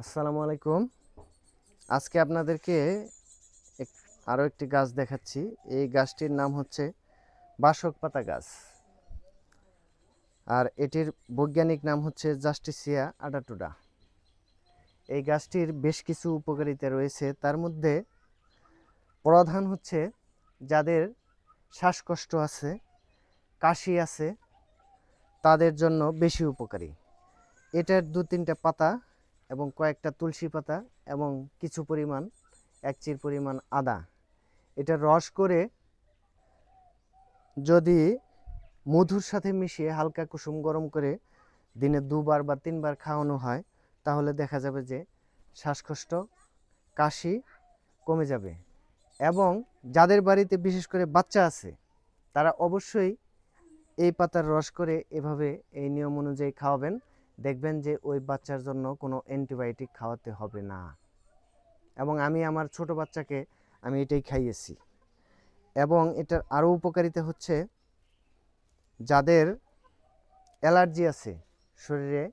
আসসালামু আলাইকুম। আজকে আপনাদেরকে আরও একটি গাছ দেখাচ্ছি। এই গাছটির নাম হচ্ছে বাসক পাতা গাছ, আর এটির বৈজ্ঞানিক নাম হচ্ছে জাস্টিসিয়া আডাটুডা। এই গাছটির বেশ কিছু উপকারিতা রয়েছে, তার মধ্যে প্রধান হচ্ছে যাদের শ্বাসকষ্ট আছে, কাশি আছে, তাদের জন্য বেশি উপকারী। এটার 2-3টা পাতা এবং কয়েকটা তুলসী পাতা এবং কিছু পরিমাণ 1 চির পরিমাণ আদা, এটা রস করে যদি মধুর সাথে মিশিয়ে হালকা কুসুম গরম করে দিনে 2 বার বা 3 বার খাওয়ানো হয়, তাহলে দেখা যাবে যে শ্বাসকষ্ট, কাশি কমে যাবে। এবং যাদের বাড়িতে বিশেষ করে বাচ্চা আছে, তারা অবশ্যই এই পাতার রস করে এভাবে এই নিয়ম অনুযায়ী খাওয়াবেন। দেখবেন যে ওই বাচ্চার জন্য কোনো অ্যান্টিবায়োটিক খাওয়াতে হবে না। এবং আমি আমার ছোট বাচ্চাকে আমি এটাই খাইয়েছি। এবং এটার আরও উপকারিতা হচ্ছে যাদের অ্যালার্জি আছে, শরীরে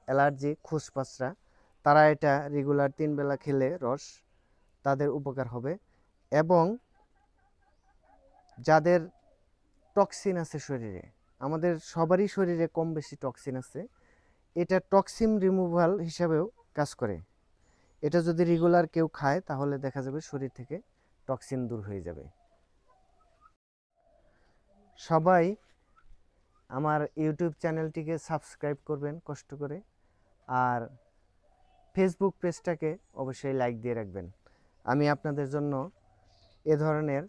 অ্যালার্জি, খুসপাসরা, তারা এটা রেগুলার 3 বেলা খেলে রস তাদের উপকার হবে। এবং যাদের টক্সিন আছে শরীরে, আমাদের সবারই শরীরে কম বেশি টক্সিন আছে, এটা টক্সিন রিমুভাল হিসাবেও কাজ করে। এটা যদি রেগুলার কেউ খায় তাহলে দেখা যাবে শরীর থেকে টক্সিন দূর হয়ে যাবে। সবাই আমার ইউটিউব চ্যানেলটিকে সাবস্ক্রাইব করবেন কষ্ট করে, আর ফেসবুক পেজটাকে অবশ্যই লাইক দিয়ে রাখবেন। আমি আপনাদের জন্য এ ধরনের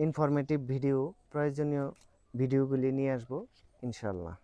ইনফরমেটিভ ভিডিও, প্রয়োজনীয় ভিডিওগুলি নিয়ে আসবো ইনশাআল্লাহ।